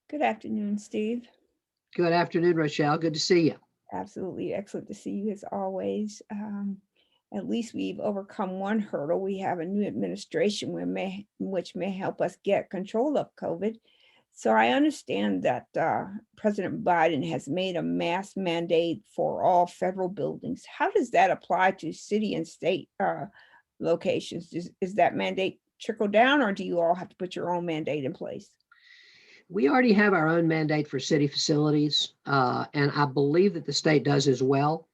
Good afternoon, Steve. Good afternoon, Rochelle. Good to see you. Absolutely excellent to see you as always. At least we've overcome one hurdle. We have a new administration which may help us get control of COVID. So I understand that President Biden has made a mask mandate for all federal buildings. How does that apply to city and state locations? Is that mandate trickle down, or do you all have to put your own mandate in place? We already have our own mandate for city facilities, and I believe that the state does as well.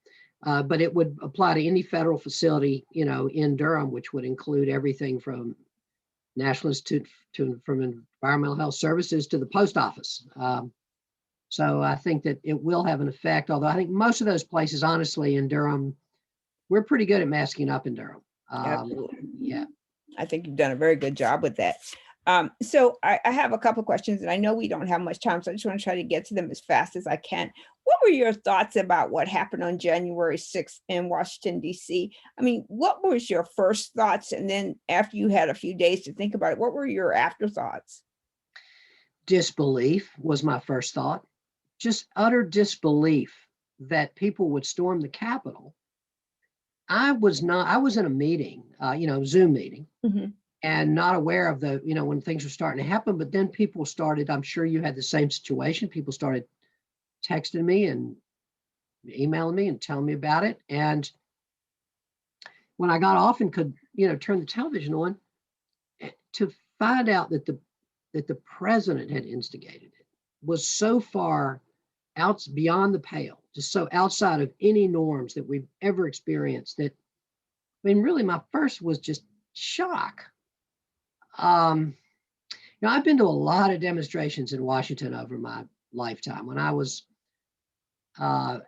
But it would apply to any federal facility, in Durham, which would include everything from National Institute from Environmental Health Services to the post office. So I think that it will have an effect. Although I think most of those places, honestly, in Durham, we're pretty good at masking up in Durham. Absolutely. Yeah. I think you've done a very good job with that. So I have a couple of questions, and I know we don't have much time, so I just want to try to get to them as fast as I can. What were your thoughts about what happened on January 6th in Washington, D.C.? I mean, what was your first thoughts? And then after you had a few days to think about it, what were your afterthoughts? Disbelief was my first thought. Just utter disbelief that people would storm the Capitol. I was in a meeting, Zoom meeting, Mhm. and not aware of when things were starting to happen. But then people started, I'm sure you had the same situation. People started texting me and emailing me and telling me about it. And when I got off and could, turn the television on, to find out that the president had instigated it was so far out beyond the pale, just so outside of any norms that we've ever experienced that, I mean, really my first was just shock. Um, I've been to a lot of demonstrations in Washington over my lifetime. When I was, uh,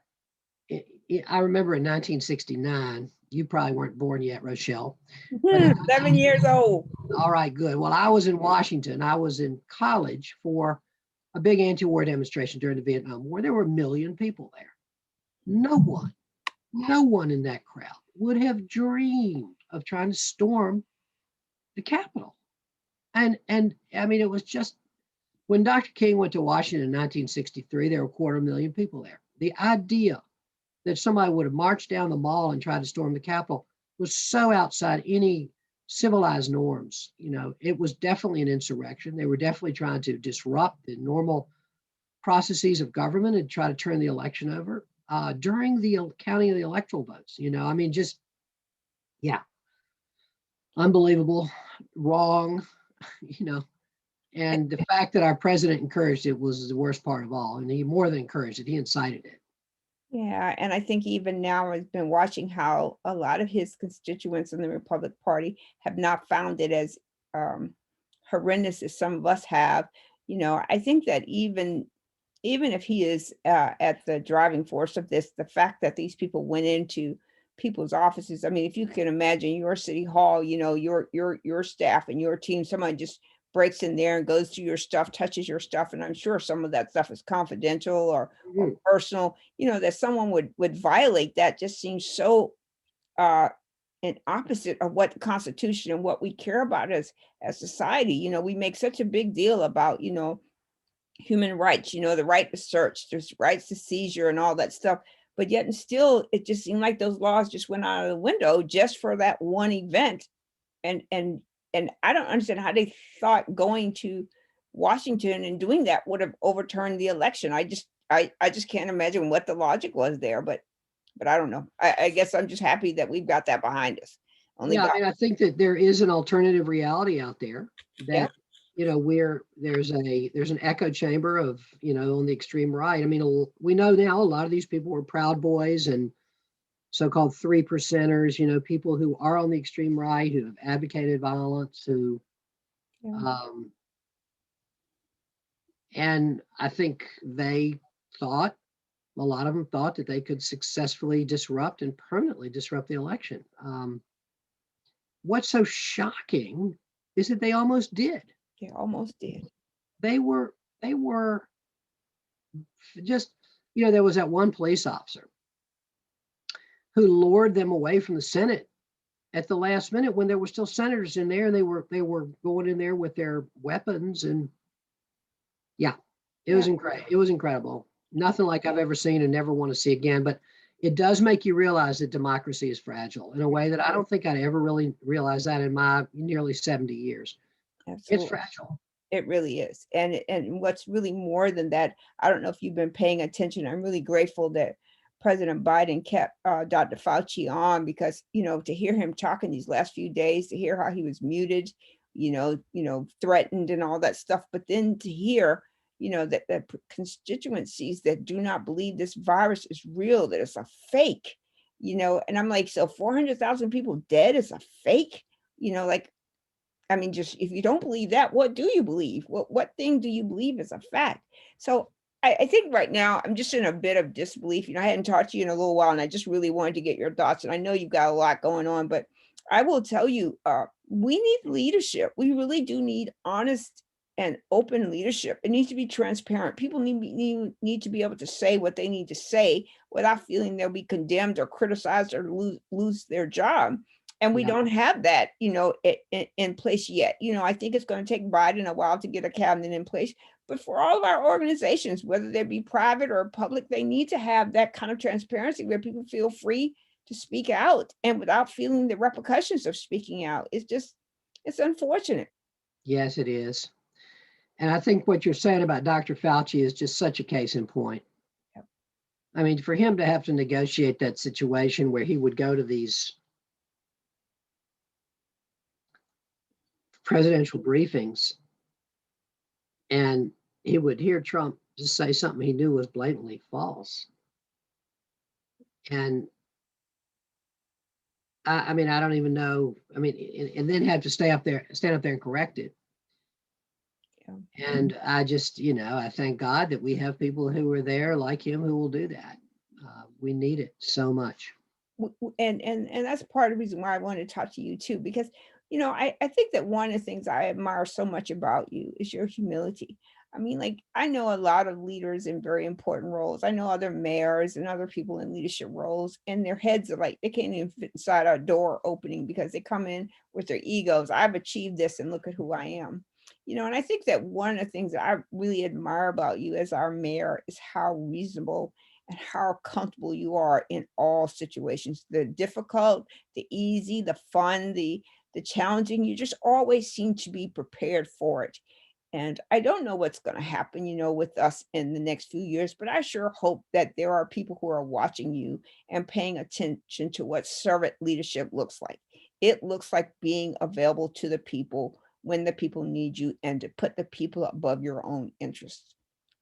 I remember in 1969, you probably weren't born yet, Rochelle, but in 7 years 1969, old. all right, good. Well, I was in Washington. I was in college for a big anti-war demonstration during the Vietnam War. There were a million people there. No one, no one in that crowd would have dreamed of trying to storm the Capitol. And I mean, it was just when Dr. King went to Washington in 1963, there were 250,000 people there. The idea that somebody would have marched down the mall and tried to storm the Capitol was so outside any civilized norms. It was definitely an insurrection. They were definitely trying to disrupt the normal processes of government and try to turn the election over during the counting of the electoral votes. I mean, just, yeah, unbelievable, wrong, you know. And the fact that our president encouraged it was the worst part of all. And he more than encouraged it, he incited it. Yeah, and I think even now I've been watching how a lot of his constituents in the Republic Party have not found it as um, horrendous as some of us have. I think that even if he is at the driving force of this, the fact that these people went into people's offices. I mean, if you can imagine your city hall, your staff and your team, someone just breaks in there and goes through your stuff, touches your stuff, and I'm sure some of that stuff is confidential or Mhm. personal. That someone would violate that just seems so uh an opposite of what the Constitution and what we care about as society. We make such a big deal about, human rights, the right to search, there's rights to seizure and all that stuff. But yet and still, it just seemed like those laws just went out of the window just for that one event. And I don't understand how they thought going to Washington and doing that would have overturned the election. I just can't imagine what the logic was there, but I don't know. I guess I'm just happy that we've got that behind us. Only Yeah, I God. mean, I think that there is an alternative reality out there Yeah. that, where there's an echo chamber of, on the extreme right. I mean, we know now a lot of these people were Proud Boys and so-called three percenters, people who are on the extreme right, who have advocated violence, Yeah. um, and I think thought, a lot of them thought that they could successfully disrupt and permanently disrupt the election. What's so shocking is that they almost did. They almost did. They were just, there was that one police officer who lured them away from the Senate at the last minute when there were still senators in there, and they were going in there with their weapons. And yeah, It was incredible. It was incredible. Nothing like I've ever seen and never want to see again. But it does make you realize that democracy is fragile in a way that I don't think I'd ever really realized that in my nearly 70 years. It's Absolutely. fragile. It really is. And what's really more than that, I don't know if you've been paying attention. I'm really grateful that President Biden kept Dr. Fauci on because, to hear him talking these last few days, to hear how he was muted, threatened and all that stuff, but then to hear, that constituencies that do not believe this virus is real, that it's a fake, and I'm like, so 400,000 people dead is a fake, like, I mean, just if you don't believe that, what do you believe? What thing do you believe is a fact? So I think right now I'm just in a bit of disbelief. I hadn't talked to you in a little while, and I just really wanted to get your thoughts. And I know you've got a lot going on, but I will tell you, we need leadership. We really do need honest and open leadership. It needs to be transparent. People need to be able to say what they need to say without feeling they'll be condemned or criticized or lose their job. And we Yeah. don't have that, in place yet. I think it's going to take Biden a while to get a cabinet in place. But for all of our organizations, whether they be private or public, they need to have that kind of transparency where people feel free to speak out and without feeling the repercussions of speaking out. It's unfortunate. Yes, it is. And I think what you're saying about Dr. Fauci is just such a case in point. Yep. I mean, for him to have to negotiate that situation where he would go to these presidential briefings and he would hear Trump just say something he knew was blatantly false. And I mean, I don't even know. I mean, and then have to stand up there and correct it. Yeah. And I just, I thank God that we have people who are there like him who will do that. We need it so much. And that's part of the reason why I wanted to talk to you too, because I think that one of the things I admire so much about you is your humility. I mean, like, I know a lot of leaders in very important roles. I know other mayors and other people in leadership roles, and their heads are like they can't even fit inside our door opening because they come in with their egos. I've achieved this, and look at who I am. And I think that one of the things that I really admire about you as our mayor is how reasonable and how comfortable you are in all situations, the difficult, the easy, the fun, the challenging. You just always seem to be prepared for it. And I don't know what's going to happen, with us in the next few years, but I sure hope that there are people who are watching you and paying attention to what servant leadership looks like. It looks like being available to the people when the people need you and to put the people above your own interests.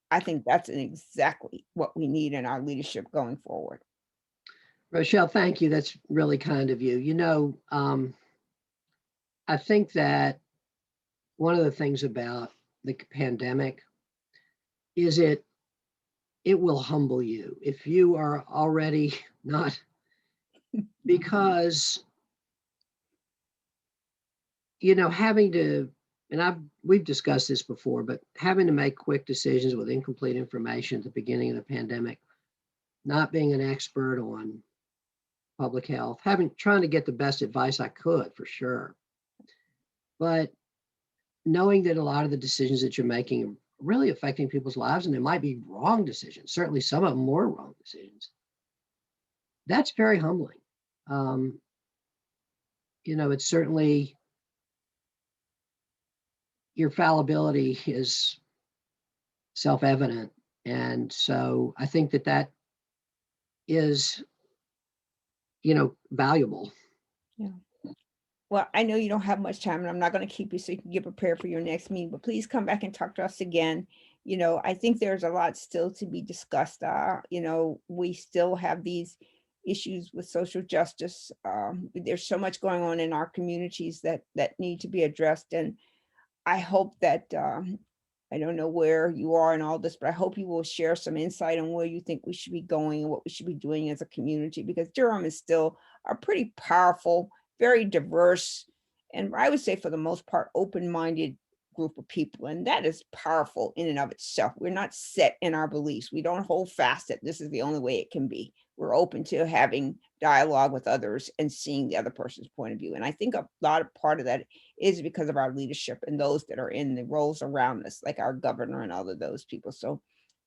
I think that's exactly what we need in our leadership going forward. Rochelle, thank you. That's really kind of you. I think that one of the things about the pandemic is it will humble you if you are already not, because having to, and we've discussed this before, but having to make quick decisions with incomplete information at the beginning of the pandemic, not being an expert on public health, trying to get the best advice I could for sure, but knowing that a lot of the decisions that you're making are really affecting people's lives, and they might be wrong decisions. Certainly, some of them more wrong decisions. That's very humbling. It's certainly, your fallibility is self-evident. And so I think that is, valuable. Yeah. Well, I know you don't have much time, and I'm not going to keep you so you can get prepared for your next meeting, but please come back and talk to us again. I think there's a lot still to be discussed. We still have these issues with social justice. There's so much going on in our communities that need to be addressed. And I hope that, I don't know where you are in all this, but I hope you will share some insight on where you think we should be going and what we should be doing as a community, because Durham is still a pretty powerful, very diverse, and I would say for the most part, open-minded group of people. And that is powerful in and of itself. We're not set in our beliefs. We don't hold fast that this is the only way it can be. We're open to having dialogue with others and seeing the other person's point of view. And I think a lot of part of that is because of our leadership and those that are in the roles around us, like our governor and all of those people. So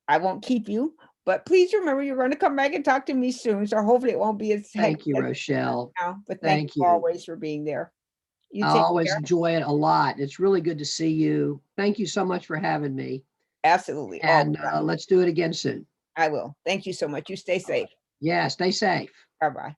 I won't keep you, but please remember you're going to come back and talk to me soon. So hopefully it won't be as hectic Thank you, as Rochelle. now. But thank Thank you you. always for being there. You I take always care. enjoy it a lot. It's really good to see you. Thank you so much for having me. Absolutely. Oh, And let's do it again soon. I will. Thank you so much. You stay All right. safe. Yeah, stay safe. Bye bye.